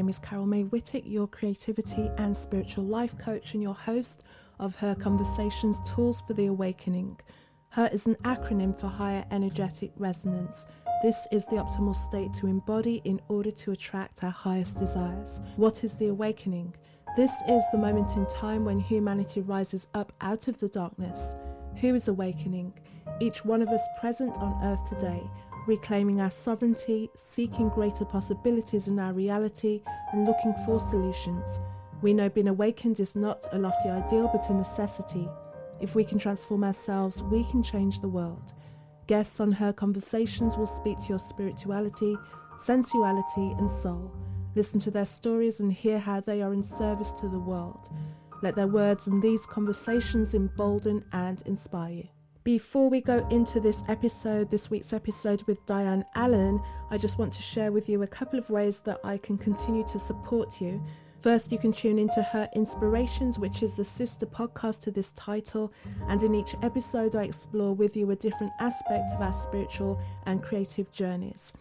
name is Carol May Whittick, your creativity and spiritual life coach and your host of Her Conversations Tools for the Awakening. HER is an acronym for Higher Energetic Resonance. This is the optimal state to embody in order to attract our highest desires. What is the awakening? This is the moment in time when humanity rises up out of the darkness. Who is awakening? Each one of us present on earth today, reclaiming our sovereignty, seeking greater possibilities in our reality, and looking for solutions. We know being awakened is not a lofty ideal, but a necessity. If we can transform ourselves, we can change the world. Guests on Her Conversations will speak to your spirituality, sensuality, and soul. Listen to their stories and hear how they are in service to the world. Let their words and these conversations embolden and inspire you. Before we go into this week's episode with Diane Allen, I just want to share with you a couple of ways that I can continue to support you. First, you can tune into Her Inspirations, which is the sister podcast to this title, and in each episode I explore with you a different aspect of our spiritual and creative journeys.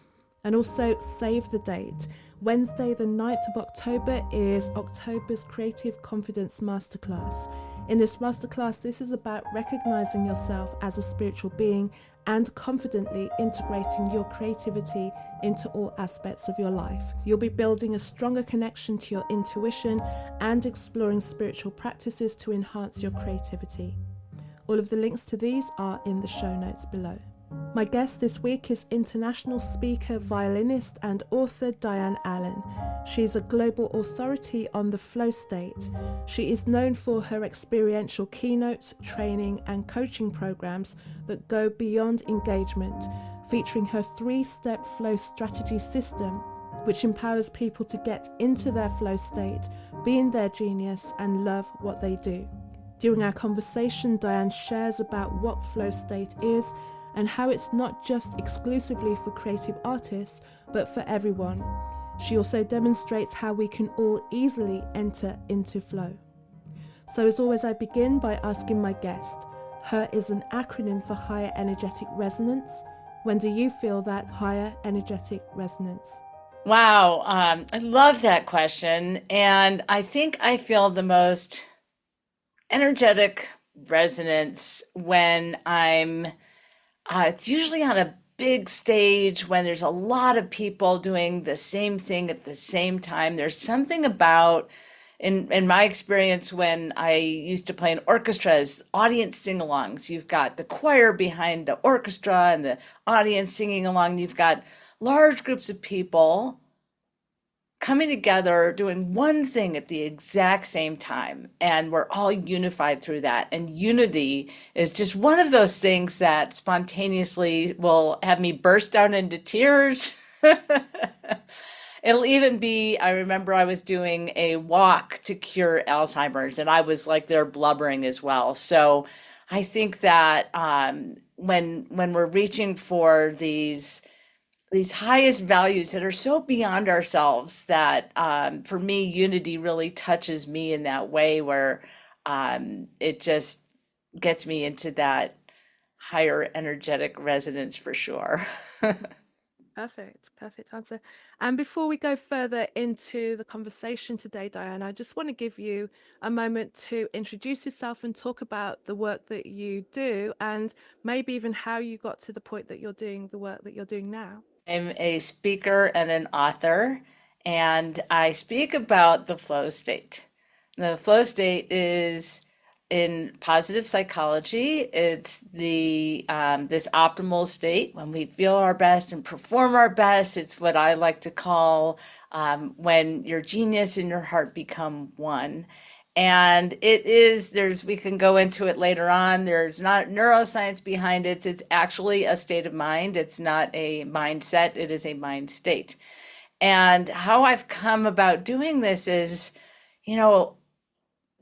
And also save the date. Wednesday the 9th of October is October's Creative Confidence Masterclass. In this masterclass, this is about recognizing yourself as a spiritual being and confidently integrating your creativity into all aspects of your life. You'll be building a stronger connection to your intuition and exploring spiritual practices to enhance your creativity. All of the links to these are in the show notes below. My guest this week is international speaker, violinist, and author Diane Allen. She's a global authority on the flow state. She is known for her experiential keynotes, training, and coaching programs that go beyond engagement, featuring her 3-step flow strategy system, which empowers people to get into their flow state, be in their genius, and love what they do. During our conversation, Diane shares about what flow state is and how it's not just exclusively for creative artists, but for everyone. She also demonstrates how we can all easily enter into flow. So as always, I begin by asking my guest, HER is an acronym for Higher Energetic Resonance. When do you feel that higher energetic resonance? Wow, I love that question. And I think I feel the most energetic resonance when it's usually on a big stage when there's a lot of people doing the same thing at the same time. There's something about, in my experience, when I used to play in orchestras, audience sing-alongs. You've got the choir behind the orchestra and the audience singing along. You've got large groups of people coming together, doing one thing at the exact same time, and we're all unified through that. And unity is just one of those things that spontaneously will have me burst down into tears. It'll even be, I remember I was doing a walk to cure Alzheimer's, and I was like there blubbering as well. So I think that when we're reaching for these highest values that are so beyond ourselves, that for me, unity really touches me in that way where it just gets me into that higher energetic resonance for sure. Perfect answer. And before we go further into the conversation today, Diane, I just want to give you a moment to introduce yourself and talk about the work that you do, and maybe even how you got to the point that you're doing the work that you're doing now. I'm a speaker and an author, and I speak about the flow state. The flow state is, in positive psychology, it's the this optimal state when we feel our best and perform our best. It's what I like to call when your genius and your heart become one. And we can go into it later on. There's not neuroscience behind it. It's actually a state of mind. It's not a mindset. It is a mind state. And how I've come about doing this is,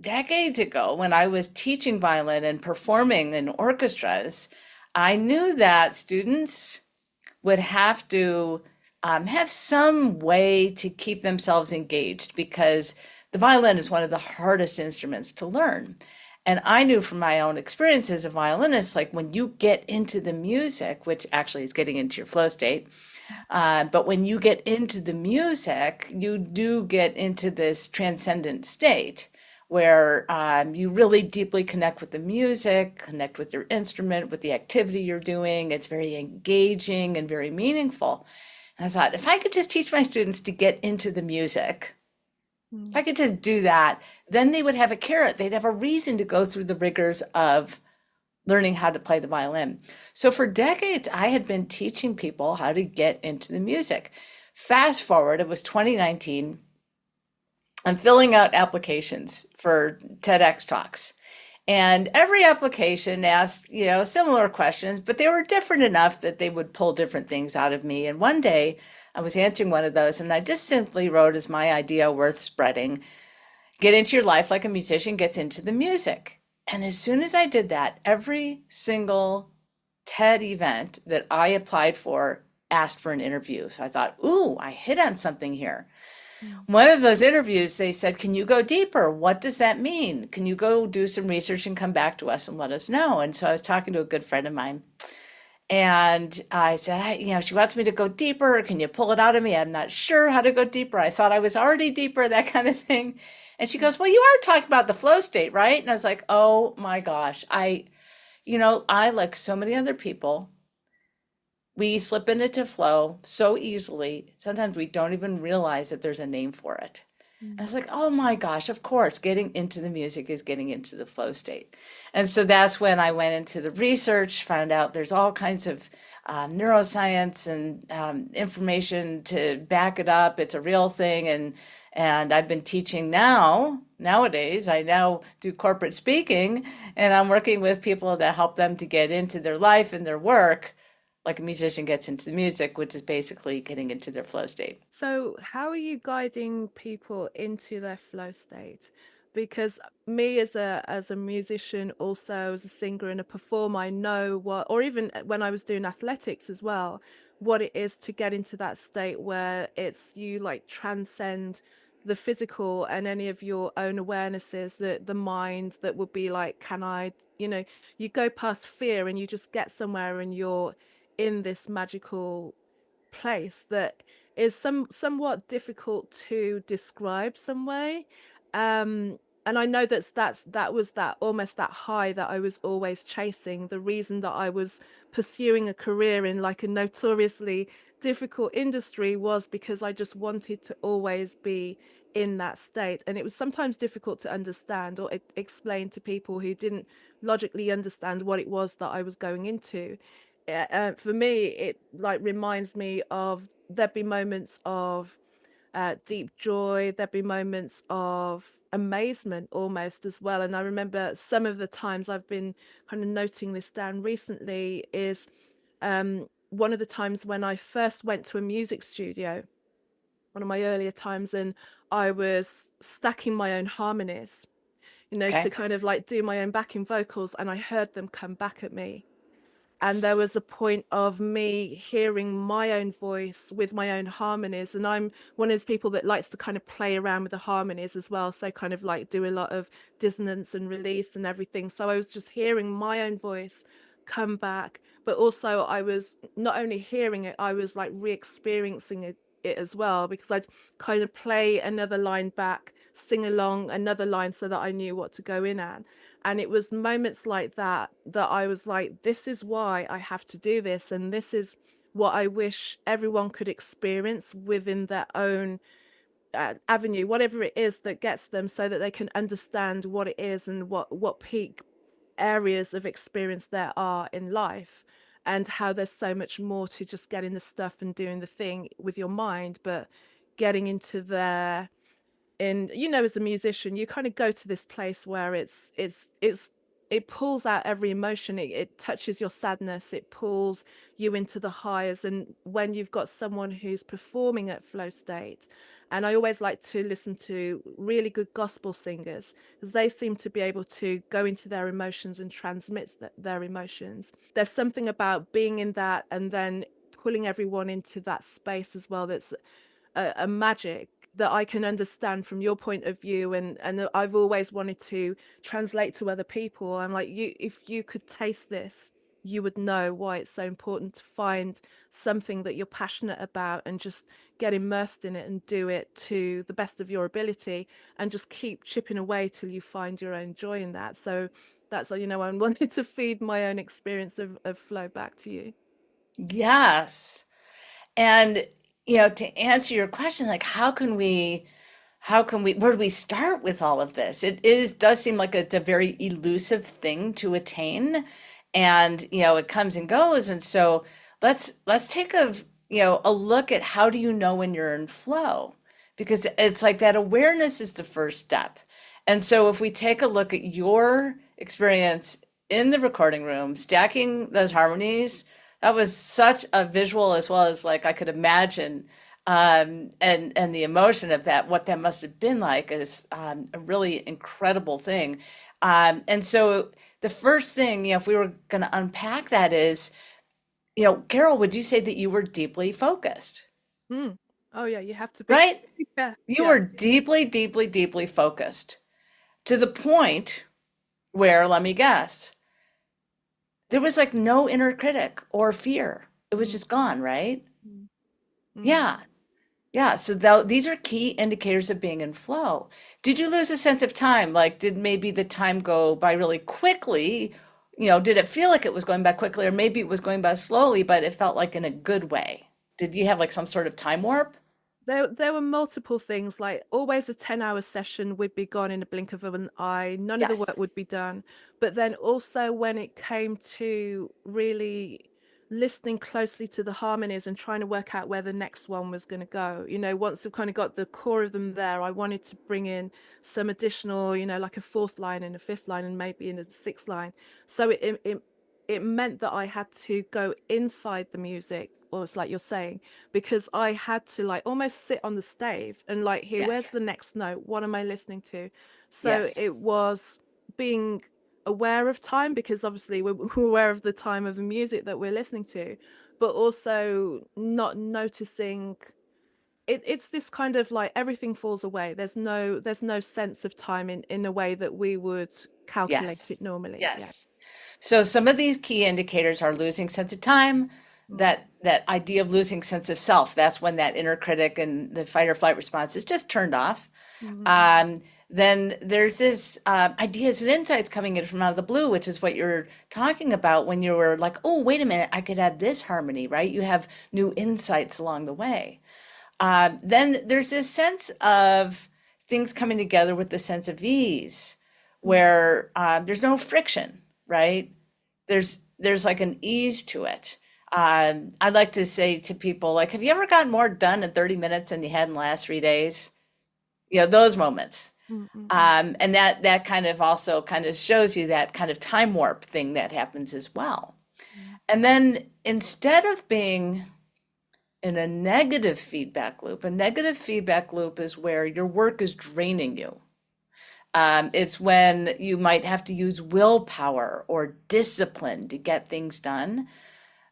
decades ago when I was teaching violin and performing in orchestras, I knew that students would have to have some way to keep themselves engaged, because the violin is one of the hardest instruments to learn. And I knew from my own experience as a violinist, like when you get into the music, which actually is getting into your flow state, but when you get into the music, you do get into this transcendent state where you really deeply connect with the music, connect with your instrument, with the activity you're doing. It's very engaging and very meaningful. And I thought, if I could just teach my students to get into the music, if I could just do that, then they would have a carrot. They'd have a reason to go through the rigors of learning how to play the violin. So for decades, I had been teaching people how to get into the music. Fast forward, it was 2019. I'm filling out applications for TEDx talks. And every application asked, similar questions, but they were different enough that they would pull different things out of me. And one day I was answering one of those and I just simply wrote as my idea worth spreading, get into your life like a musician gets into the music. And as soon as I did that, every single TED event that I applied for asked for an interview. So I thought, ooh, I hit on something here. One of those interviews, they said, can you go deeper? What does that mean? Can you go do some research and come back to us and let us know? And so I was talking to a good friend of mine and I said, hey, she wants me to go deeper. Can you pull it out of me? I'm not sure how to go deeper. I thought I was already deeper, that kind of thing. And she goes, well, you are talking about the flow state, right? And I was like, oh my gosh, I, like so many other people, we slip into flow so easily. Sometimes we don't even realize that there's a name for it. And I was like, oh my gosh, of course, getting into the music is getting into the flow state. And so that's when I went into the research, found out there's all kinds of neuroscience and information to back it up. It's a real thing. And I've been teaching nowadays, I now do corporate speaking, and I'm working with people to help them to get into their life and their work like a musician gets into the music, which is basically getting into their flow state. So, how are you guiding people into their flow state? Because me as a musician, also as a singer and a performer, I know what, or even when I was doing athletics as well, what it is to get into that state where it's you like transcend the physical and any of your own awarenesses, the mind that would be like, can I, you go past fear and you just get somewhere and you're in this magical place that is somewhat difficult to describe some way. And I know that was that almost that high that I was always chasing. The reason that I was pursuing a career in like a notoriously difficult industry was because I just wanted to always be in that state. And it was sometimes difficult to understand or explain to people who didn't logically understand what it was that I was going into. For me, it like reminds me of there'd be moments of deep joy, there'd be moments of amazement almost as well. And I remember some of the times I've been kind of noting this down recently is one of the times when I first went to a music studio, one of my earlier times, and I was stacking my own harmonies, to Okay. kind of like do my own backing vocals, and I heard them come back at me. And there was a point of me hearing my own voice with my own harmonies. And I'm one of those people that likes to kind of play around with the harmonies as well. So kind of like do a lot of dissonance and release and everything. So I was just hearing my own voice come back. But also I was not only hearing it, I was like re-experiencing it as well, because I'd kind of play another line back, sing along another line so that I knew what to go in at. And it was moments like that that I was like, this is why I have to do this. And this is what I wish everyone could experience within their own avenue, whatever it is that gets them, so that they can understand what it is and what peak areas of experience there are in life, and how there's so much more to just getting the stuff and doing the thing with your mind, but getting into their and as a musician you kind of go to this place where it pulls out every emotion. It touches your sadness, it pulls you into the highs. And when you've got someone who's performing at flow state, and I always like to listen to really good gospel singers, because they seem to be able to go into their emotions and transmit their emotions. There's something about being in that and then pulling everyone into that space as well, that's a magic that I can understand from your point of view, and that I've always wanted to translate to other people. I'm like, you, if you could taste this, you would know why it's so important to find something that you're passionate about and just get immersed in it and do it to the best of your ability, and just keep chipping away till you find your own joy in that. So that's, you know, I wanted to feed my own experience of flow back to you. Yes. And, to answer your question, like, where do we start with all of this? Does seem like it's a very elusive thing to attain. And, it comes and goes. And so let's take a look at how do you know when you're in flow? Because it's like that awareness is the first step. And so if we take a look at your experience in the recording room, stacking those harmonies, that was such a visual as well as like I could imagine, and the emotion of that, what that must have been like is a really incredible thing. And so the first thing, if we were going to unpack that is, Carol, would you say that you were deeply focused, Mm. Oh yeah, you have to be. right? Yeah, You yeah. were deeply, deeply, deeply focused to the point where, let me guess, there was like no inner critic or fear. It was Mm, just gone, right? mm, mm. Yeah. Yeah. So these are key indicators of being in flow. Did you lose a sense of time? Like, did maybe the time go by really quickly? Did it feel like it was going by quickly, or maybe it was going by slowly, but it felt like in a good way? Did you have like some sort of time warp? There were multiple things, like always a 10-hour session would be gone in a blink of an eye. None of the work Yes. would be done. But then also when it came to really listening closely to the harmonies and trying to work out where the next one was going to go, you know, once I've kind of got the core of them there, I wanted to bring in some additional, you know, like a fourth line and a fifth line and maybe in a sixth line. So it meant that I had to go inside the music, or it's like you're saying, because I had to like almost sit on the stave and like hear, where's Yes. the next note? What am I listening to? So Yes. it was being aware of time, because obviously we're aware of the time of the music that we're listening to, but also not noticing it's this kind of like everything falls away. There's no sense of time in the way that we would calculate Yes. it normally. Yeah. Yes. So some of these key indicators are losing sense of time, Mm, that idea of losing sense of self. That's when that inner critic and the fight or flight response is just turned off. mm, Um, then there's this ideas and insights coming in from out of the blue, which is what you're talking about when you were like, oh, wait a minute, I could add this harmony, right? You have new insights along the way. Then there's this sense of things coming together with the sense of ease, mm, where there's no friction, right? There's like an ease to it. I'd like to say to people, like, have you ever gotten more done in 30 minutes than you had in the last 3 days? Those moments. mm, mm, mm, And that kind of also kind of shows you that kind of time warp thing that happens as well. mm, And then instead of being in a negative feedback loop is where your work is draining you. It's when you might have to use willpower or discipline to get things done.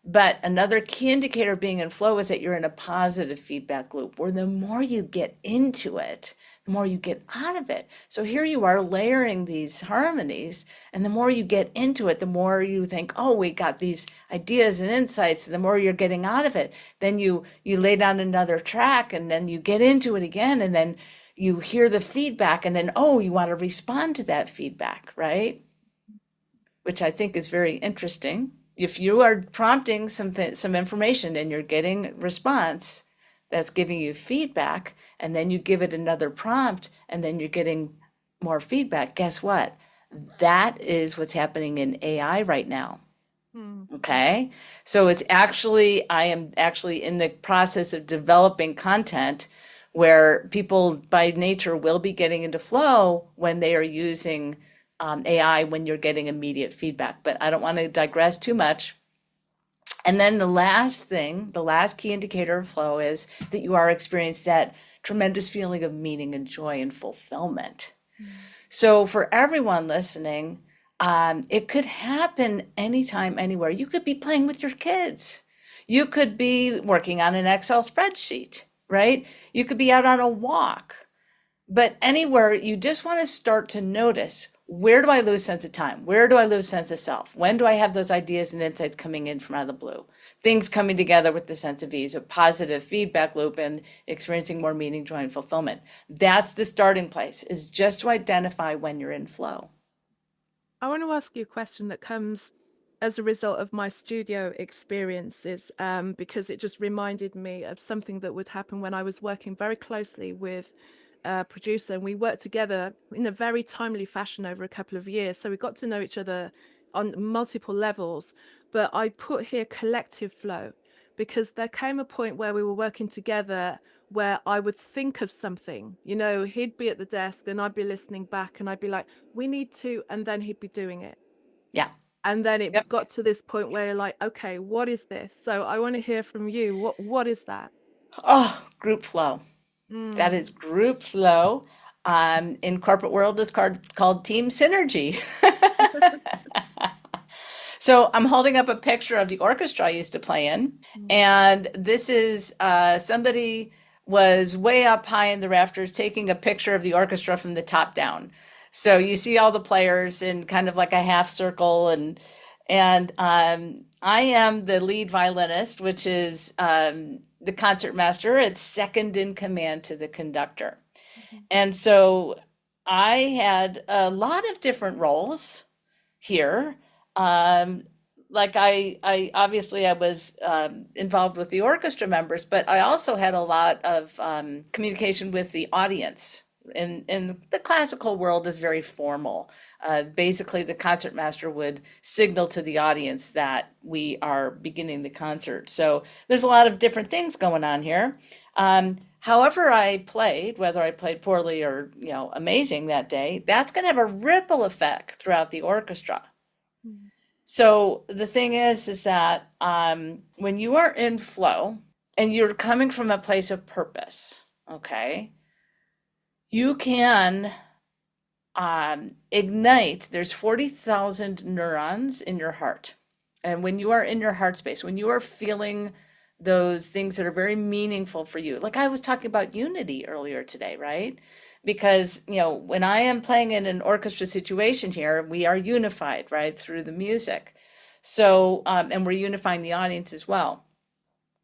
But another key indicator of being in flow is that you're in a positive feedback loop where the more you get into it, the more you get out of it. So here you are layering these harmonies, and the more you get into it, the more you think, oh, we got these ideas and insights, and the more you're getting out of it. Then you lay down another track, and then you get into it again, and then you hear the feedback, and then, oh, you want to respond to that feedback, right? Which I think is very interesting. If you are prompting some information and you're getting response that's giving you feedback, and then you give it another prompt, and then you're getting more feedback, guess what? That is what's happening in AI right now. mm, mm, Okay. So I am actually in the process of developing content where people by nature will be getting into flow when they are using AI, when you're getting immediate feedback. But I don't want to digress too much. And then the last key indicator of flow is that you are experiencing that tremendous feeling of meaning and joy and fulfillment. mm, So for everyone listening, it could happen anytime, anywhere. You could be playing with your kids. You could be working on an Excel spreadsheet. right? You could be out on a walk. But anywhere you just want to start to notice, where do I lose sense of time? Where do I lose sense of self? When do I have those ideas and insights coming in from out of the blue? Things coming together with the sense of ease, a positive feedback loop, and experiencing more meaning, joy, and fulfillment. That's the starting place, is just to identify when you're in flow. I want to ask you a question that comes as a result of my studio experiences, because it just reminded me of something that would happen when I was working very closely with a producer, and we worked together in a very timely fashion over a couple of years. So we got to know each other on multiple levels. But I put here collective flow, because there came a point where we were working together where I would think of something, he'd be at the desk and I'd be listening back and I'd be like, we need to, and then he'd be doing it. Yeah. And then it Yep. got to this point where you're like, okay, what is this? So I want to hear from you. What is that? Oh, group flow. That Mm. is group flow. In corporate world, it's called team synergy. So I'm holding up a picture of the orchestra I used to play in, Mm. and this is somebody was way up high in the rafters taking a picture of the orchestra from the top down. So you see all the players in kind of like a half circle, and I am the lead violinist, which is the concertmaster. It's second in command to the conductor. Mhm. And so I had a lot of different roles here. Um, like I obviously I was involved with the orchestra members, but I also had a lot of communication with the audience. In the classical world is very formal. Basically, the concertmaster would signal to the audience that we are beginning the concert. So there's a lot of different things going on here. However I played, whether I played poorly or amazing that day, that's going to have a ripple effect throughout the orchestra. Mm. So the thing is that when you are in flow and you're coming from a place of purpose, okay, you can ignite. There's 40,000 neurons in your heart. And when you are in your heart space, when you are feeling those things that are very meaningful for you, like I was talking about unity earlier today, right? Because, when I am playing in an orchestra situation here, we are unified, right, through the music. So, and we're unifying the audience as well.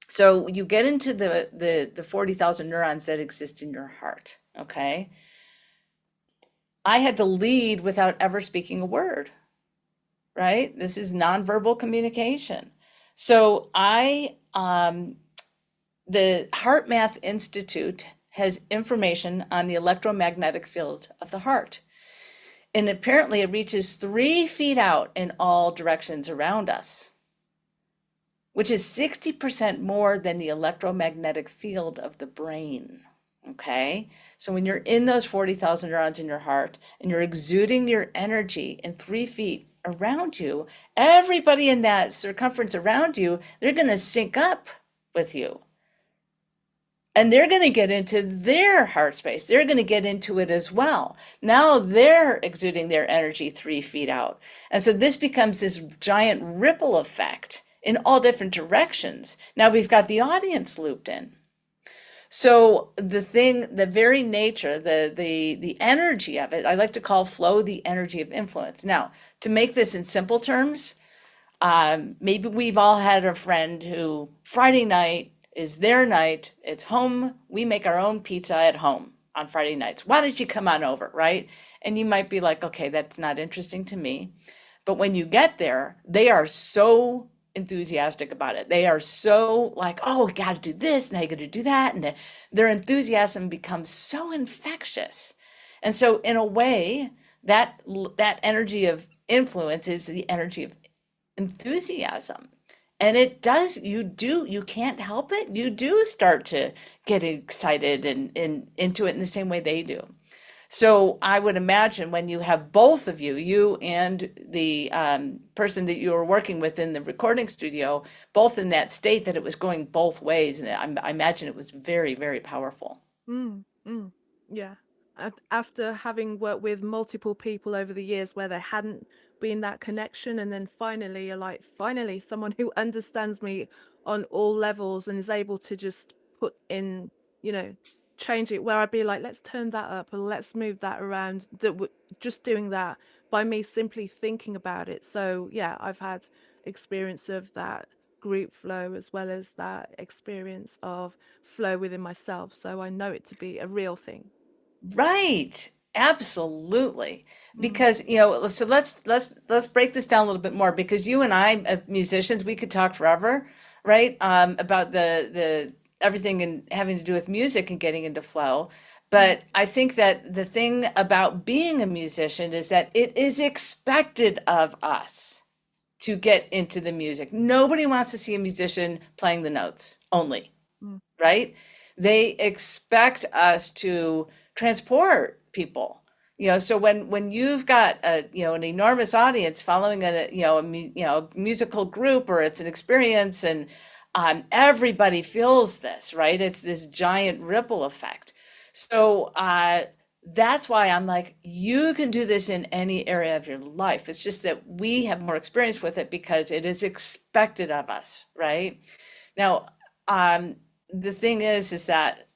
So you get into the 40,000 neurons that exist in your heart, okay? I had to lead without ever speaking a word, right? This is nonverbal communication. So the Heart Math Institute has information on the electromagnetic field of the heart. And apparently it reaches 3 feet out in all directions around us, which is 60% more than the electromagnetic field of the brain. Okay. So when you're in those 40,000 neurons in your heart and you're exuding your energy in 3 feet around you, everybody in that circumference around you, they're going to sync up with you. And they're going to get into their heart space. They're going to get into it as well. Now they're exuding their energy 3 feet out. And so this becomes this giant ripple effect in all different directions. Now we've got the audience looped in. So the very nature, the energy of it, I like to call flow the energy of influence. Now, to make this in simple terms, maybe we've all had a friend who Friday night is their night. It's home. We make our own pizza at home on Friday nights. Why don't you come on over, right? And you might be like, okay, that's not interesting to me. But when you get there, they are so enthusiastic about it. They are so like, oh, we got to do this, now you got to do that, and their enthusiasm becomes so infectious. And so, in a way, that energy of influence is the energy of enthusiasm. And it does, you can't help it. You do start to get excited and into it in the same way they do. So I would imagine when you have both of you, you and the person that you were working with in the recording studio, both in that state, that it was going both ways. And I imagine it was very, very powerful. Mm. Mm. Yeah. After having worked with multiple people over the years where there hadn't been that connection, and then finally you're like, finally someone who understands me on all levels and is able to just put in you know, change it, where I'd be like, let's turn that up or let's move that around. Just doing that by me simply thinking about it. So yeah, I've had experience of that group flow as well as that experience of flow within myself. So I know it to be a real thing. Right. Absolutely. Mm, Because, so let's break this down a little bit more because you and I, as musicians, we could talk forever, right? About the everything and having to do with music and getting into flow. mm, But I think that the thing about being a musician is that it is expected of us to get into the music. Nobody wants to see a musician playing the notes only, mm, right? They expect us to transport people. So when you've got an enormous audience following a musical group or it's an experience and everybody feels this, right? It's this giant ripple effect. So that's why I'm like, you can do this in any area of your life. It's just that we have more experience with it because it is expected of us, right? Now, um, the thing is that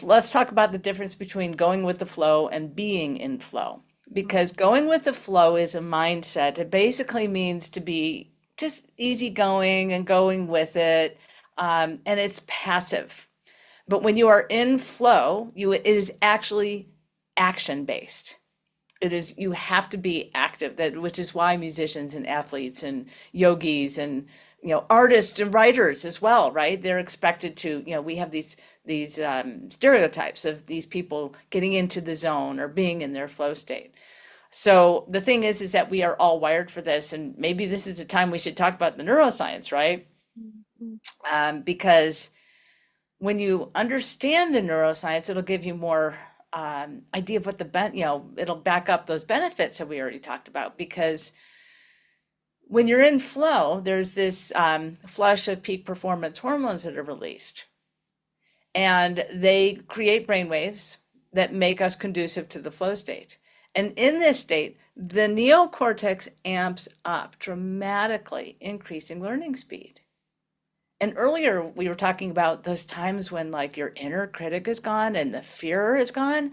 let's talk about the difference between going with the flow and being in flow. mm, Because going with the flow is a mindset. It basically means to be just easygoing and going with it, and it's passive. But when you are in flow, it is actually action based. It is, you have to be active, that which is why musicians and athletes and yogis and artists and writers as well, right? They're expected to, we have these stereotypes of these people getting into the zone or being in their flow state. So the thing is that we are all wired for this, and maybe this is the time we should talk about the neuroscience, right? mm, mm, Because when you understand the neuroscience, it'll give you more idea of what it'll back up those benefits that we already talked about. Because when you're in flow, there's this flush of peak performance hormones that are released, and they create brain waves that make us conducive to the flow state. And in this state, the neocortex amps up dramatically, increasing learning speed. And earlier we were talking about those times when like your inner critic is gone and the fear is gone.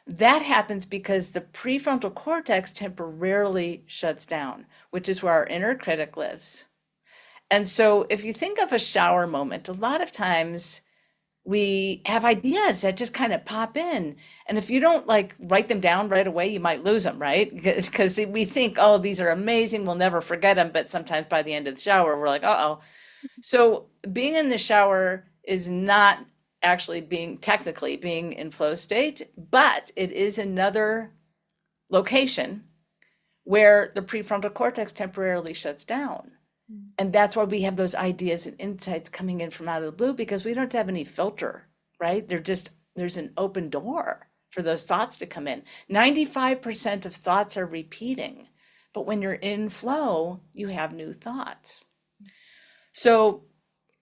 That happens because the prefrontal cortex temporarily shuts down, which is where our inner critic lives. And so if you think of a shower moment, a lot of times we have ideas that just kind of pop in. And if you don't like write them down right away, you might lose them, right? Because we think, oh, these are amazing, we'll never forget them. But sometimes by the end of the shower, we're like, uh-oh. So being in the shower is not actually technically being in flow state, but it is another location where the prefrontal cortex temporarily shuts down. mm. And that's why we have those ideas and insights coming in from out of the blue because we don't have any filter, right? There's an open door for those thoughts to come in. 95% of thoughts are repeating, but when you're in flow, you have new thoughts. So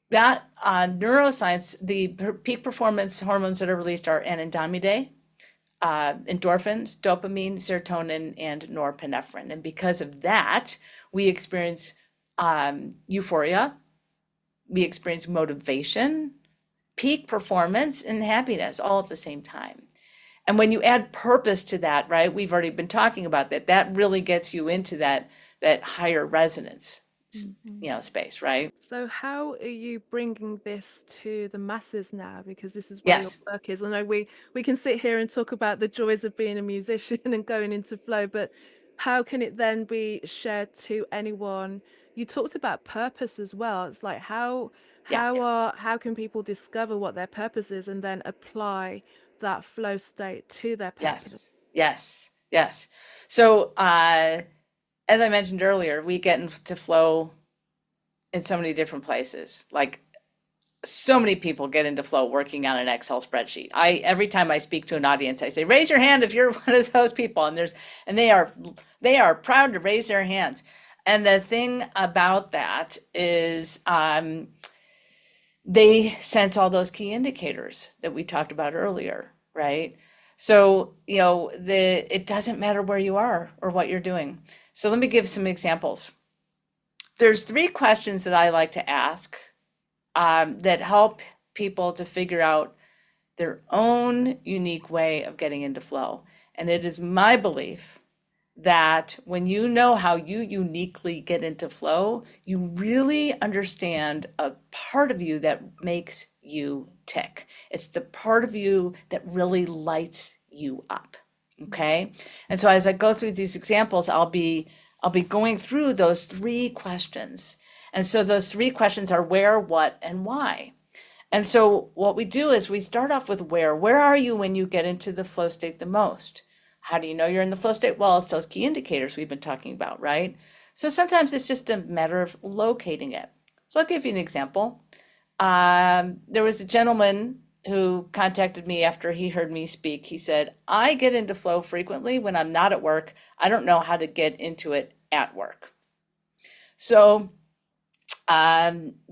that neuroscience, the peak performance hormones that are released are anandamide, endorphins, dopamine, serotonin, and norepinephrine. And because of that, we experience euphoria, we experience motivation, peak performance, and happiness all at the same time. And when you add purpose to that, right, we've already been talking about that, that really gets you into that higher resonance, Mhm. space, right? So how are you bringing this to the masses now? Because this is where your Yes. work is. I know we can sit here and talk about the joys of being a musician and going into flow, but how can it then be shared to anyone? You talked about purpose as well. It's like Yeah. how can people discover what their purpose is and then apply that flow state to their purpose? Yes. Yes. Yes. So, as I mentioned earlier, we get into flow in so many different places. Like so many people get into flow working on an Excel spreadsheet. Every time I speak to an audience, I say, raise your hand if you're one of those people. And they are proud to raise their hands. And the thing about that is they sense all those key indicators that we talked about earlier, right? So, it doesn't matter where you are or what you're doing. So let me give some examples. There's three questions that I like to ask that help people to figure out their own unique way of getting into flow. And it is my belief that when you know how you uniquely get into flow, you really understand a part of you that makes you tick. It's the part of you that really lights you up. Okay. And so as I go through these examples, I'll be going through those three questions. And so those three questions are where, what, and why. And so what we do is we start off with where. Where are you when you get into the flow state the most? How do you know you're in the flow state? Well, it's those key indicators we've been talking about, right? So sometimes it's just a matter of locating it. So I'll give you an example. There was a gentleman who contacted me after he heard me speak. He said, I get into flow frequently when I'm not at work. I don't know how to get into it at work. So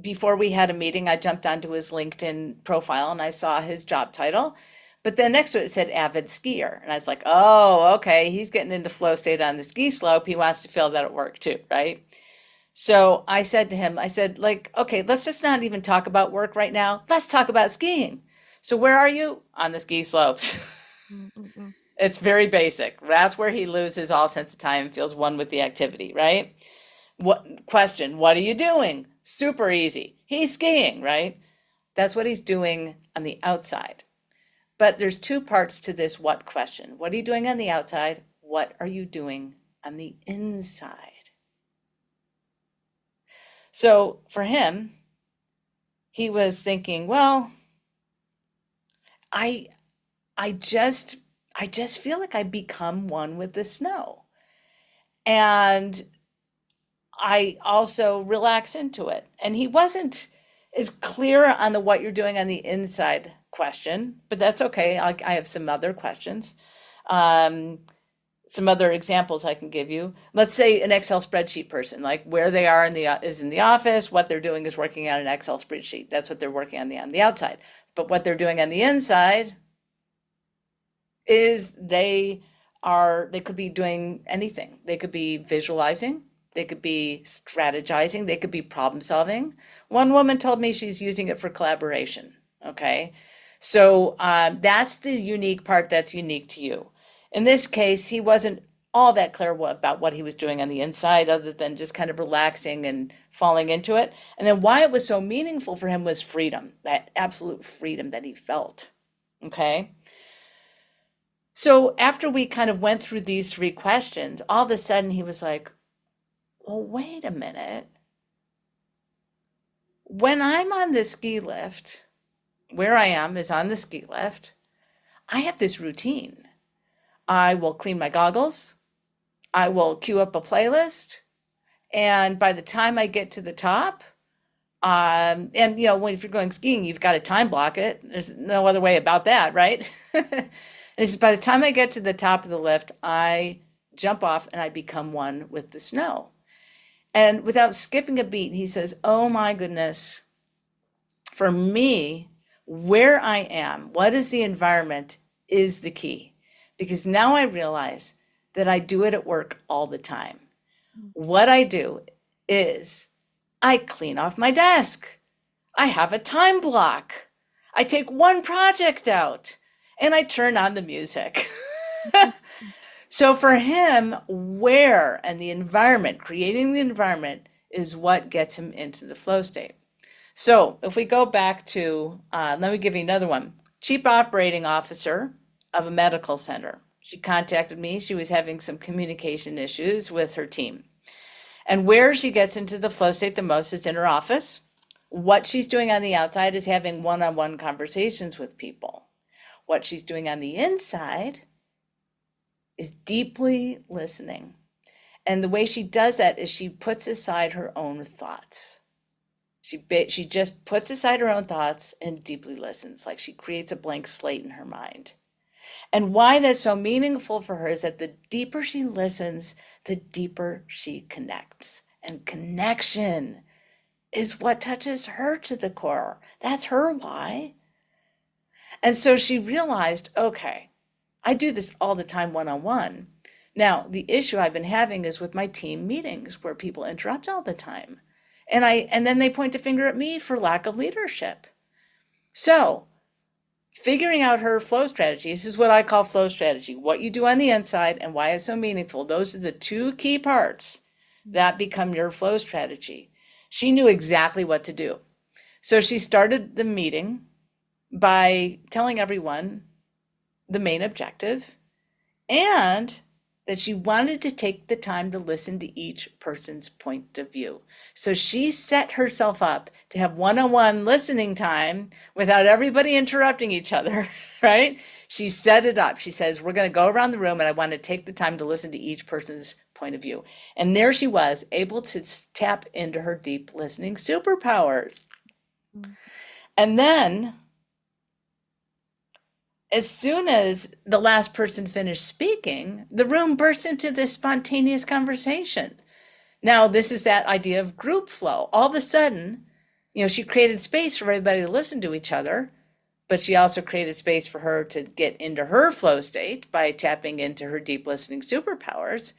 before we had a meeting, I jumped onto his LinkedIn profile and I saw his job title. But then next to it said avid skier. And I was like, oh, okay, he's getting into flow state on the ski slope. He wants to feel that at work too, right? So I said to him, okay, let's just not even talk about work right now. Let's talk about skiing. So where are you? On the ski slopes. It's very basic. That's where he loses all sense of time and feels one with the activity, right? What are you doing? Super easy. He's skiing, right? That's what he's doing on the outside. But there's two parts to this what question. What are you doing on the outside? What are you doing on the inside? So for him, he was thinking, well, I just feel like I become one with the snow. And I also relax into it. And he wasn't as clear on the what you're doing on the inside question, but that's okay. I have some other questions, some other examples I can give you. Let's say an Excel spreadsheet person, like where they are is in the office, what they're doing is working on an Excel spreadsheet. That's what they're working on the outside. But what they're doing on the inside is they could be doing anything. They could be visualizing. They could be strategizing. They could be problem solving. One woman told me she's using it for collaboration. Okay. So that's the unique part that's unique to you. In this case, he wasn't all that clear about what he was doing on the inside other than just kind of relaxing and falling into it. And then why it was so meaningful for him was freedom, that absolute freedom that he felt. Okay. So after we kind of went through these three questions, all of a sudden he was like, well, wait a minute. When I'm on the ski lift, where I am is on the ski lift, I have this routine. I will clean my goggles. I will queue up a playlist. And by the time I get to the top, and if you're going skiing, you've got to time block it. There's no other way about that, right? It's by the time I get to the top of the lift, I jump off and I become one with the snow. And without skipping a beat, he says, oh my goodness, for me, where I am, what is the environment is the key. Because now I realize that I do it at work all the time. What I do is I clean off my desk. I have a time block. I take one project out and I turn on the music. So for him, where and the environment, creating the environment is what gets him into the flow state. So if we go back to, let me give you another one. Chief operating officer of a medical center. She contacted me. She was having some communication issues with her team. And where she gets into the flow state the most is in her office. What she's doing on the outside is having one-on-one conversations with people. What she's doing on the inside is deeply listening. And the way she does that is she puts aside her own thoughts. She just puts aside her own thoughts and deeply listens, like she creates a blank slate in her mind. And why that's so meaningful for her is that the deeper she listens, the deeper she connects. And connection is what touches her to the core. That's her why. And so she realized, okay, I do this all the time one-on-one. Now, the issue I've been having is with my team meetings where people interrupt all the time. And then they point a finger at me for lack of leadership. So figuring out her flow strategy, this is what I call flow strategy, what you do on the inside and why it's so meaningful. Those are the two key parts that become your flow strategy. She knew exactly what to do. So she started the meeting by telling everyone the main objective and that she wanted to take the time to listen to each person's point of view. So she set herself up to have one-on-one listening time without everybody interrupting each other, right? She set it up. She says, we're going to go around the room and I want to take the time to listen to each person's point of view. And there she was, able to tap into her deep listening superpowers. And then as soon as the last person finished speaking, the room burst into this spontaneous conversation. Now, this is that idea of group flow. All of a sudden, she created space for everybody to listen to each other, but she also created space for her to get into her flow state by tapping into her deep listening superpowers.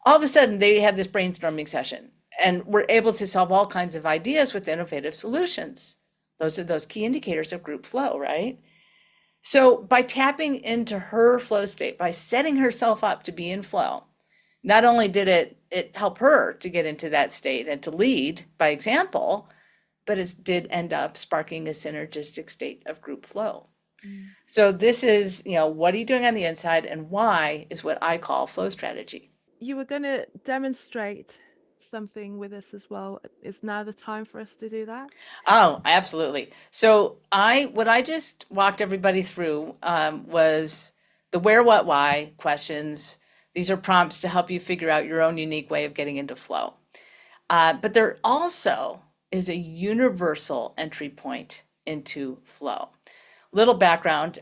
All of a sudden, they had this brainstorming session and were able to solve all kinds of ideas with innovative solutions. Those are those key indicators of group flow, right? So by tapping into her flow state, by setting herself up to be in flow, not only did it help her to get into that state and to lead by example, but it did end up sparking a synergistic state of group flow. So this is, what are you doing on the inside and why is what I call flow strategy. You were going to demonstrate something with us as well. Is now the time for us to do that? Oh, absolutely. So what I just walked everybody through was the where, what, why questions. These are prompts to help you figure out your own unique way of getting into flow. But there also is a universal entry point into flow. Little background,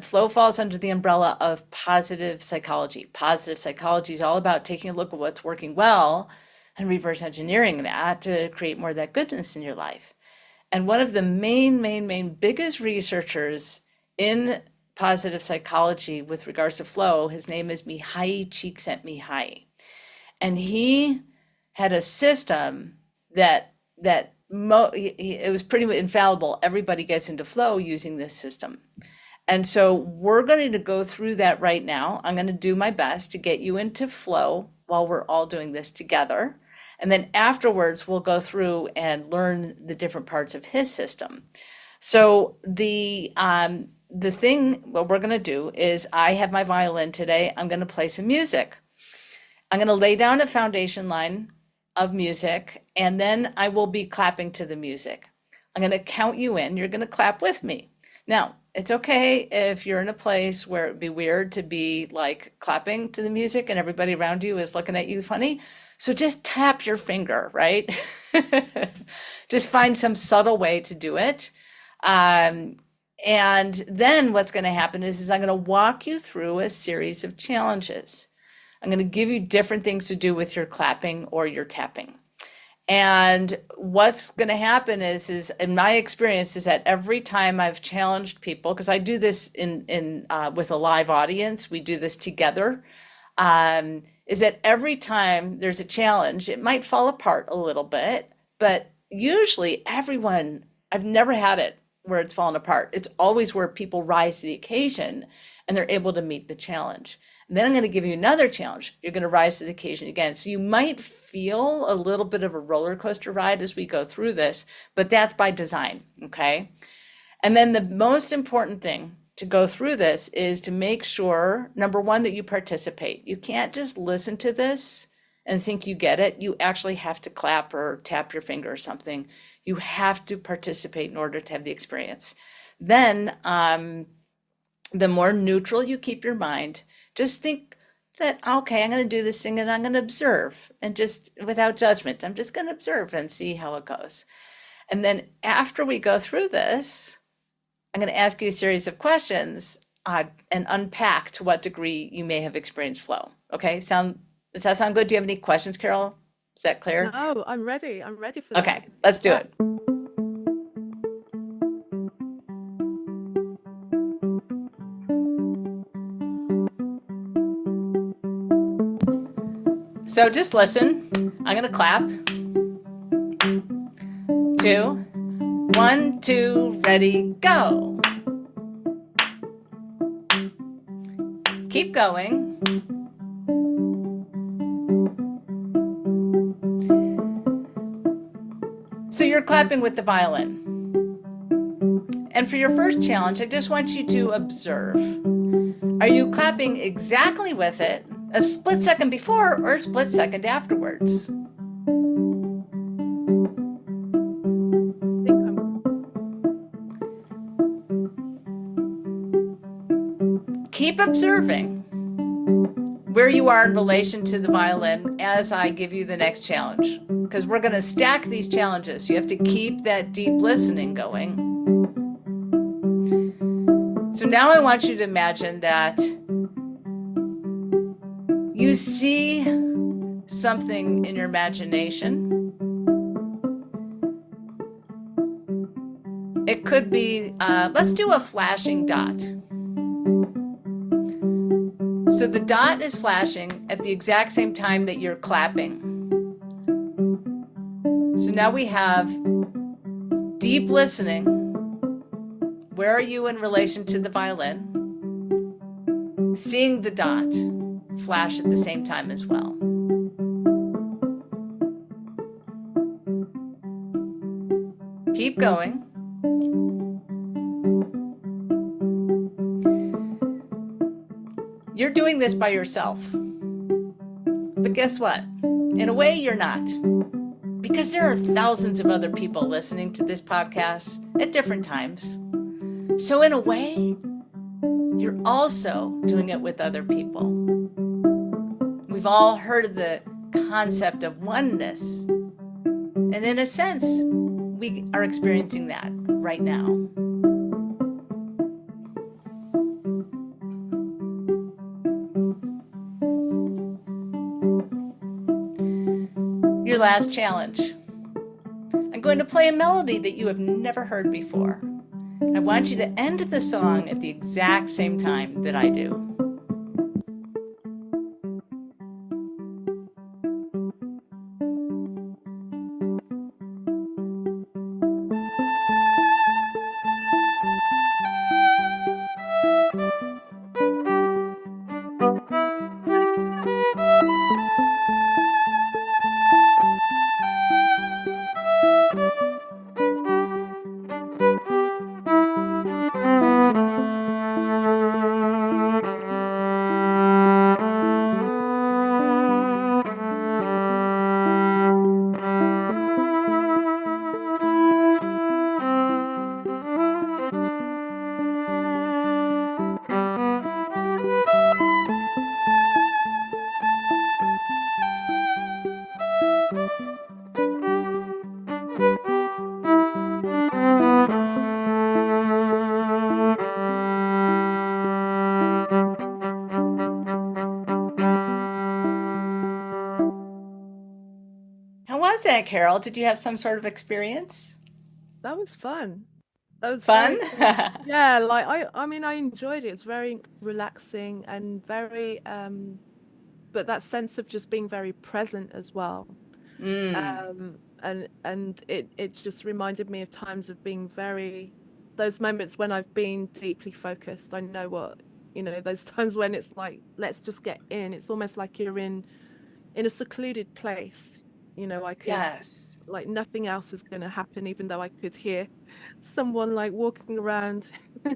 flow falls under the umbrella of positive psychology. Positive psychology is all about taking a look at what's working well and reverse engineering that to create more of that goodness in your life. And one of the main biggest researchers in positive psychology with regards to flow, his name is Mihaly Csikszentmihalyi. And he had a system that it was pretty infallible. Everybody gets into flow using this system. And so we're going to go through that right now. I'm going to do my best to get you into flow while we're all doing this together. And then afterwards, we'll go through and learn the different parts of his system. So what we're going to do is I have my violin today. I'm going to play some music. I'm going to lay down a foundation line of music, and then I will be clapping to the music. I'm going to count you in. You're going to clap with me. Now, it's okay if you're in a place where it'd be weird to be like clapping to the music and everybody around you is looking at you funny. So just tap your finger, right? Just find some subtle way to do it. And then what's going to happen is I'm going to walk you through a series of challenges. I'm going to give you different things to do with your clapping or your tapping. And what's going to happen is in my experience is that every time I've challenged people, because I do this with a live audience, we do this together, is that every time there's a challenge, it might fall apart a little bit, but usually I've never had it where it's fallen apart. It's always where people rise to the occasion and they're able to meet the challenge. And then I'm going to give you another challenge. You're going to rise to the occasion again. So you might feel a little bit of a roller coaster ride as we go through this, but that's by design, okay? And then the most important thing to go through this is to make sure, number one, that you participate. You can't just listen to this and think you get it. You actually have to clap or tap your finger or something. You have to participate in order to have the experience. Then the more neutral you keep your mind, just think that, okay, I'm going to do this thing and I'm going to observe and just without judgment, I'm just going to observe and see how it goes. And then after we go through this, I'm going to ask you a series of questions and unpack to what degree you may have experienced flow. Okay, does that sound good? Do you have any questions, Carol? Is that clear? No, I'm ready. I'm ready for that. Okay, let's do it. So just listen. I'm going to clap. 2, 1, 2, ready, go. Keep going. So you're clapping with the violin. And for your first challenge, I just want you to observe. Are you clapping exactly with it, a split second before or a split second afterwards? Keep observing where you are in relation to the violin as I give you the next challenge, because we're going to stack these challenges. You have to keep that deep listening going. So now I want you to imagine that you see something in your imagination. It could be, let's do a flashing dot. So the dot is flashing at the exact same time that you're clapping. So now we have deep listening. Where are you in relation to the violin? Seeing the dot flash at the same time as well. Keep going. You're doing this by yourself. But guess what? In a way, you're not. Because there are thousands of other people listening to this podcast at different times. So in a way, you're also doing it with other people. We've all heard of the concept of oneness. And in a sense, we are experiencing that right now. Your last challenge. I'm going to play a melody that you have never heard before. I want you to end the song at the exact same time that I do. How was that, Carol? Did you have some sort of experience? That was fun. That was Fun? very cool. Yeah, like I mean I enjoyed it. It's very relaxing and very but that sense of just being very present as well. And it just reminded me of times of being very, those moments when I've been deeply focused. I know what, those times when it's like, let's just get in. It's almost like you're in a secluded place. I could, Yes. like, nothing else is going to happen, even though I could hear someone like walking around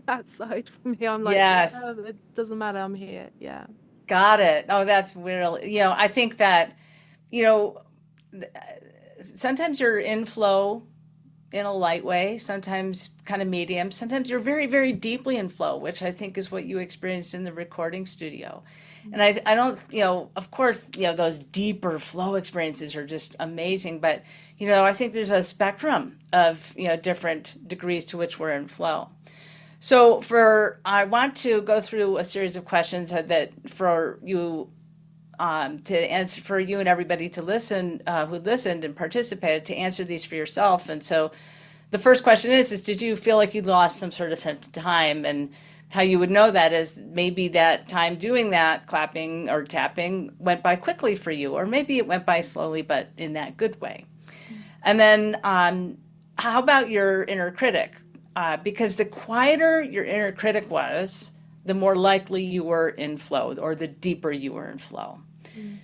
outside from me. I'm like, Yes. no, it doesn't matter. I'm here. Yeah. Got it. Oh, that's really, I think that, you know, sometimes you're in flow in a light way, sometimes kind of medium, sometimes you're very, very deeply in flow, which I think is what you experienced in the recording studio. And I don't, of course, those deeper flow experiences are just amazing. But, I think there's a spectrum of, different degrees to which we're in flow. So I want to go through a series of questions that for you to answer, for you and everybody to listen, who listened and participated, to answer these for yourself. And so the first question is did you feel like you lost some sort of sense of time? And how you would know that is maybe that time doing that clapping or tapping went by quickly for you, or maybe it went by slowly, but in that good way. And then how about your inner critic? Because the quieter your inner critic was, the more likely you were in flow or the deeper you were in flow. Mm.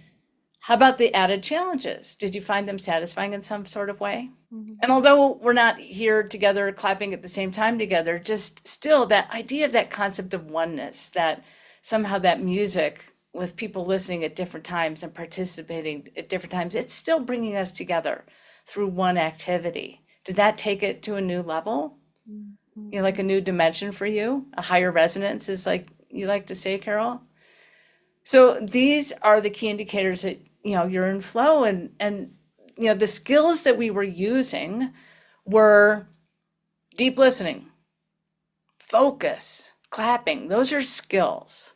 How about the added challenges? Did you find them satisfying in some sort of way? Mhm. And although we're not here together clapping at the same time together, just still that idea of that concept of oneness, that somehow that music with people listening at different times and participating at different times, it's still bringing us together through one activity. Did that take it to a new level? Mhm. You know, like a new dimension for you? A higher resonance is like you like to say, Carol? So these are the key indicators that, you're in flow, and the skills that we were using were deep listening, focus, clapping. Those are skills.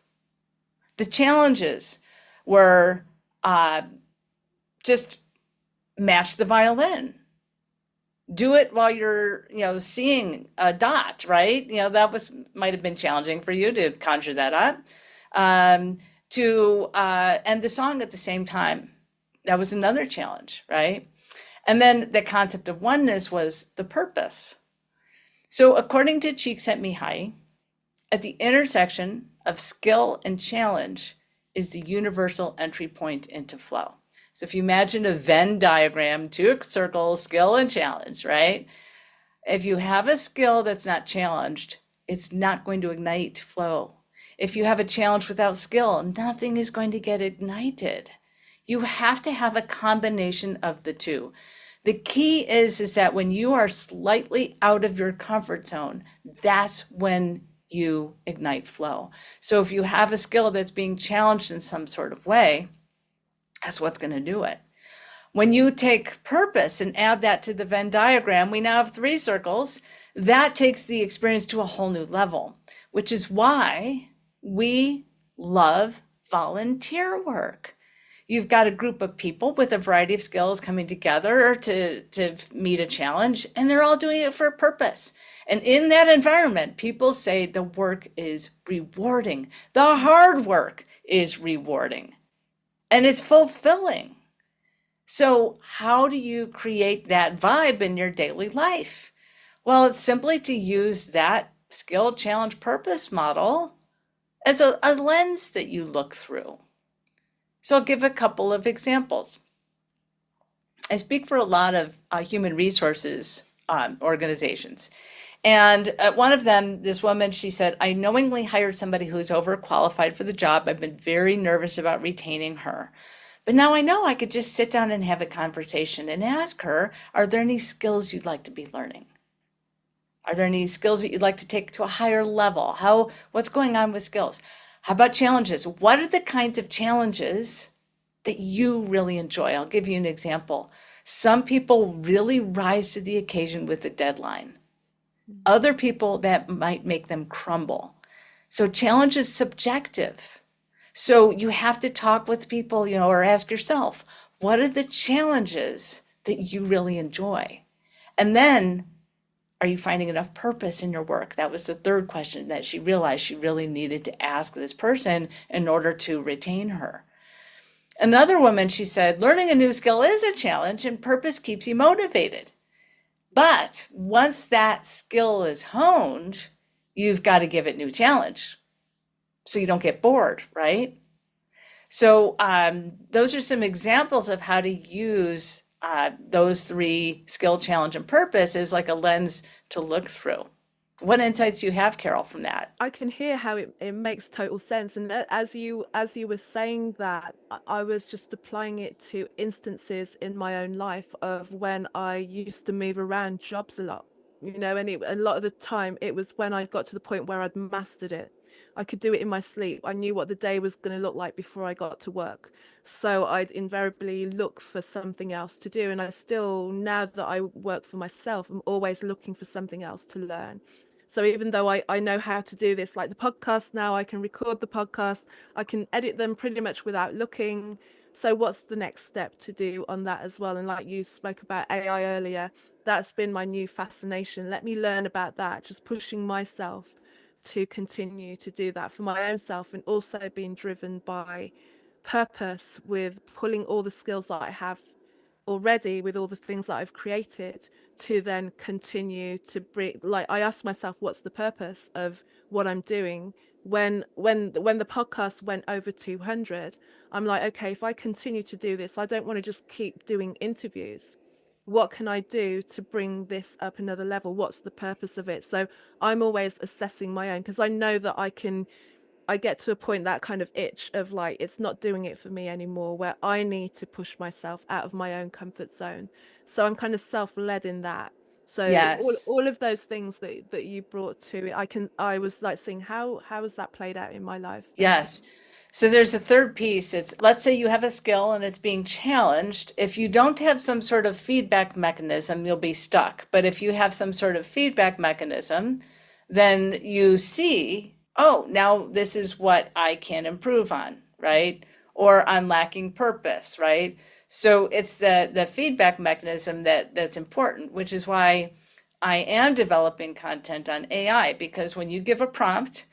The challenges were uh, just match the violin. Do it while you're, seeing a dot, right? That might have been challenging for you to conjure that up. Um, to end the song at the same time. That was another challenge, right? And then the concept of oneness was the purpose. So according to Csikszentmihalyi, at the intersection of skill and challenge is the universal entry point into flow. So if you imagine a Venn diagram, two circles, skill and challenge, right? If you have a skill that's not challenged, it's not going to ignite flow. If you have a challenge without skill, nothing is going to get ignited. You have to have a combination of the two. The key is that when you are slightly out of your comfort zone, that's when you ignite flow. So if you have a skill that's being challenged in some sort of way, that's what's going to do it. When you take purpose and add that to the Venn diagram, we now have three circles. That takes the experience to a whole new level, which is why we love volunteer work. You've got a group of people with a variety of skills coming together to meet a challenge, and they're all doing it for a purpose. And in that environment, people say the work is rewarding. The hard work is rewarding, and it's fulfilling. So, how do you create that vibe in your daily life? Well, it's simply to use that skill, challenge, purpose model as a lens that you look through. So, I'll give a couple of examples. I speak for a lot of human resources organizations. And at one of them, this woman, she said, I knowingly hired somebody who's overqualified for the job. I've been very nervous about retaining her. But now I know I could just sit down and have a conversation and ask her, are there any skills you'd like to be learning? Are there any skills that you'd like to take to a higher level? What's going on with skills? How about challenges? What are the kinds of challenges that you really enjoy? I'll give you an example. Some people really rise to the occasion with a deadline. Other people, that might make them crumble. So challenge is subjective. So you have to talk with people, or ask yourself, what are the challenges that you really enjoy? And then, are you finding enough purpose in your work? That was the third question that she realized she really needed to ask this person in order to retain her. Another woman, she said, learning a new skill is a challenge and purpose keeps you motivated. But once that skill is honed, you've got to give it new challenge so you don't get bored, right? So those are some examples of how to use those three: skill, challenge, and purpose as like a lens to look through. What insights do you have, Carol, from that? I can hear how it makes total sense. And as you were saying that, I was just applying it to instances in my own life of when I used to move around jobs a lot, and a lot of the time it was when I got to the point where I'd mastered it. I could do it in my sleep. I knew what the day was going to look like before I got to work. So I'd invariably look for something else to do. And I still, now that I work for myself, I'm always looking for something else to learn. So even though I know how to do this, like the podcast now, I can record the podcast, I can edit them pretty much without looking. So what's the next step to do on that as well? And like you spoke about AI earlier, that's been my new fascination. Let me learn about that, just pushing myself to continue to do that for my own self, and also being driven by purpose with pulling all the skills that I have already with all the things that I've created to then continue to bring, like, I ask myself, what's the purpose of what I'm doing? When the podcast went over 200, I'm like, okay, if I continue to do this, I don't want to just keep doing interviews. What can I do to bring this up another level? What's the purpose of it? So I'm always assessing my own, because I know that I get to a point, that kind of itch of like, it's not doing it for me anymore, where I need to push myself out of my own comfort zone. So I'm kind of self-led in that. So Yes. all of those things that you brought to it, I was like seeing how has that played out in my life, basically. Yes. So there's a third piece. It's, let's say you have a skill and it's being challenged. If you don't have some sort of feedback mechanism, you'll be stuck. But if you have some sort of feedback mechanism, then you see, oh, now this is what I can improve on, right? Or I'm lacking purpose, right? So it's the feedback mechanism that's important, which is why I am developing content on AI, because when you give a prompt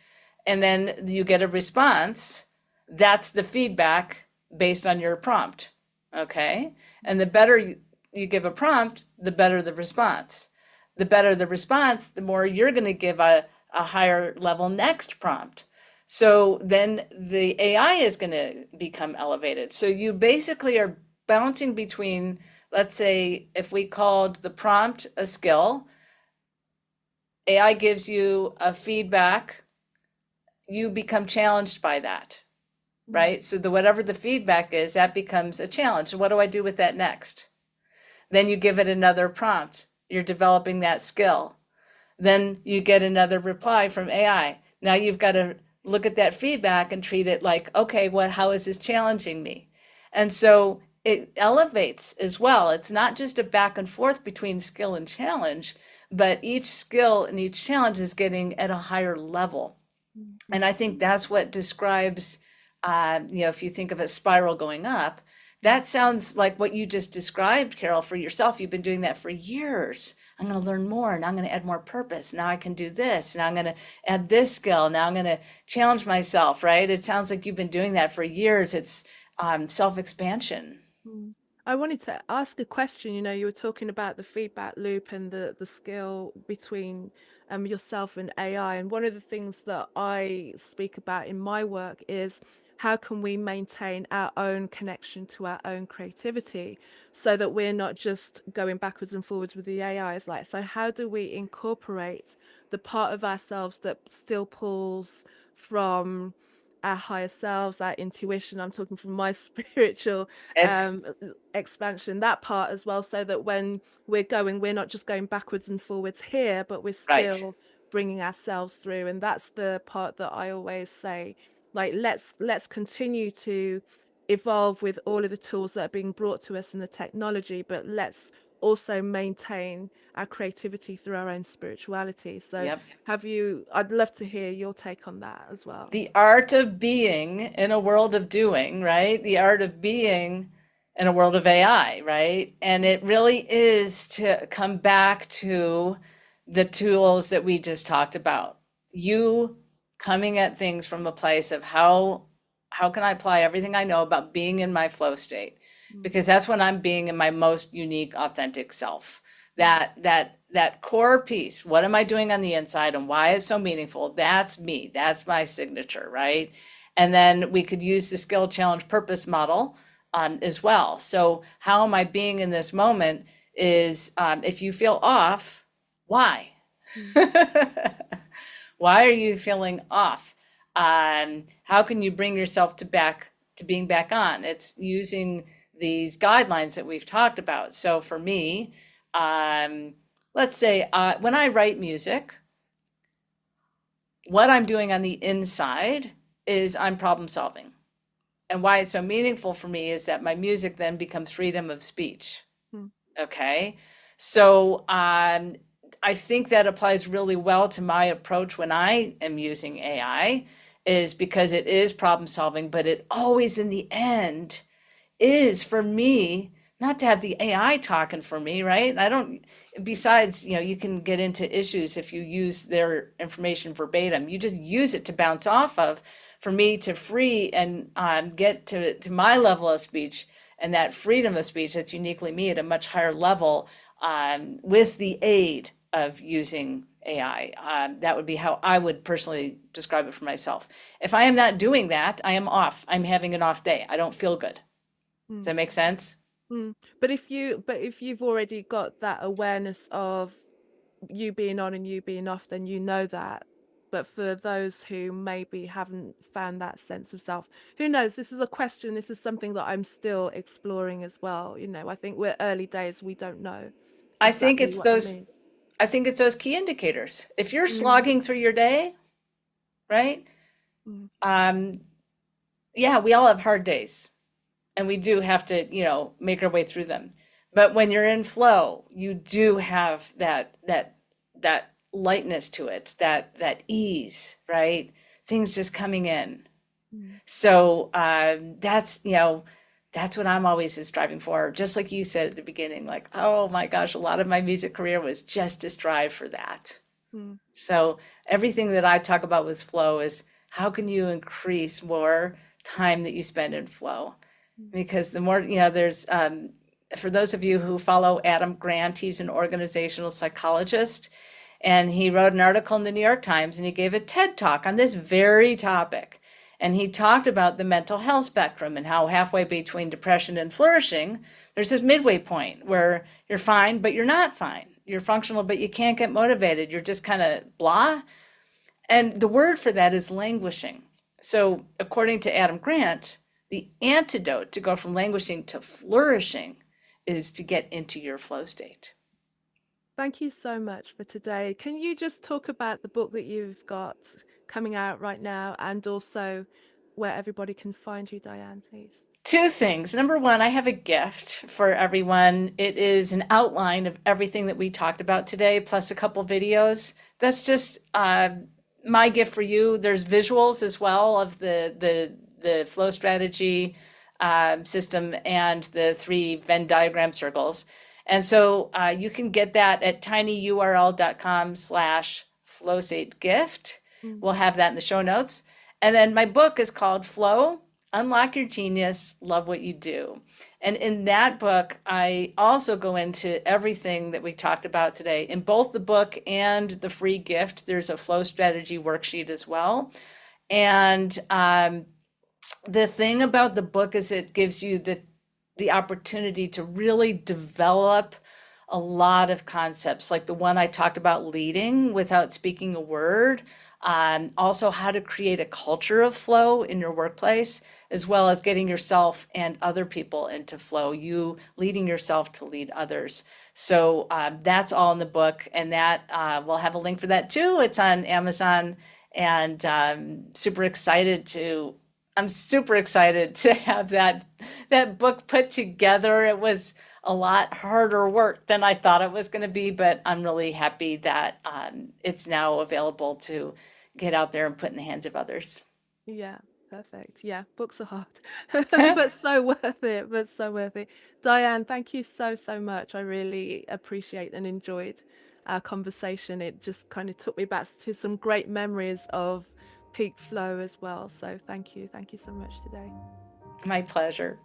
and then you get a response, that's the feedback based on your prompt. Okay. And the better you give a prompt, the better the response. The better the response, the more you're going to give a higher level next prompt. So then the AI is going to become elevated. So you basically are bouncing between, let's say, if we called the prompt a skill, AI gives you a feedback, you become challenged by that, right? So the whatever the feedback is, that becomes a challenge. So what do I do with that next? Then you give it another prompt. You're developing that skill. Then you get another reply from AI. Now you've got to look at that feedback and treat it like, okay, how is this challenging me? And so it elevates as well. It's not just a back and forth between skill and challenge, but each skill and each challenge is getting at a higher level. And I think that's what describes, if you think of a spiral going up, that sounds like what you just described, Carol, for yourself. You've been doing that for years. I'm going to learn more. Now I'm going to add more purpose. Now I can do this. Now I'm going to add this skill. Now I'm going to challenge myself, right? It sounds like you've been doing that for years. It's self-expansion. I wanted to ask a question. You were talking about the feedback loop and the skill between yourself and AI. And one of the things that I speak about in my work is how can we maintain our own connection to our own creativity so that we're not just going backwards and forwards with the AI. It's like, so how do we incorporate the part of ourselves that still pulls from our higher selves, our intuition? I'm talking from my spiritual It's expansion, that part as well, so that when we're not just going backwards and forwards here, but we're right. still bringing ourselves through. And that's the part that I always say, like, let's continue to evolve with all of the tools that are being brought to us in the technology, but let's also maintain our creativity through our own spirituality. So Yep. I'd love to hear your take on that as well. The art of being in a world of doing, right? The art of being in a world of AI, right? And it really is to come back to the tools that we just talked about. You coming at things from a place of how can I apply everything I know about being in my flow state? Because that's when I'm being in my most unique, authentic self. That core piece, what am I doing on the inside and why it's so meaningful? That's me. That's my signature, right? And then we could use the skill challenge purpose model as well. So how am I being in this moment is if you feel off, why? Why are you feeling off? How can you bring yourself to being back on? It's using these guidelines that we've talked about. So for me, let's say when I write music, what I'm doing on the inside is I'm problem solving. And why it's so meaningful for me is that my music then becomes freedom of speech. Okay. So I think that applies really well to my approach when I am using AI, is because it is problem solving, but it always in the end is for me not to have the AI talking for me, right? I don't, besides, you can get into issues if you use their information verbatim. You just use it to bounce off of, for me to free and get to my level of speech and that freedom of speech that's uniquely me at a much higher level, with the aid of using AI. That would be how I would personally describe it for myself. If I am not doing that, I am off. I'm having an off day. I don't feel good. Does that make sense? But if you've already got that awareness of you being on and you being off, then you know that. But for those who maybe haven't found that sense of self, who knows? This is a question. This is something that I'm still exploring as well. I think we're early days. We don't know I think exactly it's what that those means. I think it's those key indicators. If you're slogging through your day, right? Mm. Yeah, we all have hard days and we do have to, make our way through them. But when you're in flow, you do have that lightness to it, that ease, right? Things just coming in. So that's what I'm always striving for. Just like you said at the beginning, like, oh my gosh, a lot of my music career was just to strive for that. So everything that I talk about with flow is how can you increase more time that you spend in flow? Because the more, there's, for those of you who follow Adam Grant, he's an organizational psychologist, and he wrote an article in the New York Times and he gave a TED talk on this very topic. And he talked about the mental health spectrum and how halfway between depression and flourishing, there's this midway point where you're fine, but you're not fine. You're functional, but you can't get motivated. You're just kind of blah. And the word for that is languishing. So according to Adam Grant, the antidote to go from languishing to flourishing is to get into your flow state. Thank you so much for today. Can you just talk about the book that you've got coming out right now and also where everybody can find you, Diane, please? Two things. Number one, I have a gift for everyone. It is an outline of everything that we talked about today, plus a couple videos. That's just my gift for you. There's visuals as well of the flow strategy system and the 3 Venn diagram circles. And so you can get that at tinyurl.com/flowstategift. We'll have that in the show notes. And then my book is called Flow, Unlock Your Genius, Love What You Do. And in that book, I also go into everything that we talked about today. In both the book and the free gift, there's a flow strategy worksheet as well. And the thing about the book is it gives you the opportunity to really develop a lot of concepts, like the one I talked about, leading without speaking a word. Also how to create a culture of flow in your workplace, as well as getting yourself and other people into flow, you leading yourself to lead others. So that's all in the book, and that we'll have a link for that too. It's on Amazon, and I'm super excited to have that book put together. It was a lot harder work than I thought it was going to be, but I'm really happy that it's now available to get out there and put in the hands of others. Yeah, perfect. Yeah, books are hard, but so worth it. But so worth it. Diane, thank you so much. I really appreciate and enjoyed our conversation. It just kind of took me back to some great memories of peak flow as well. So thank you so much today. My pleasure.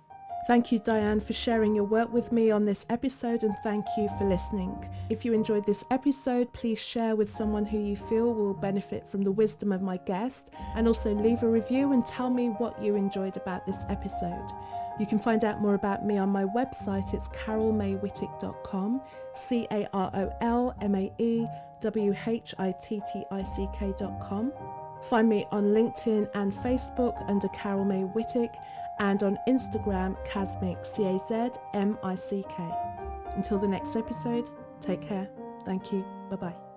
Thank you, Diane, for sharing your work with me on this episode, and thank you for listening. If you enjoyed this episode, please share with someone who you feel will benefit from the wisdom of my guest, and also leave a review and tell me what you enjoyed about this episode. You can find out more about me on my website. It's carolmaywhittick.com, CarolMaywhittick.com. Find me on LinkedIn and Facebook under Carol May Whittick, and on Instagram, Casmic, CAZMICK. Until the next episode, take care. Thank you. Bye-bye.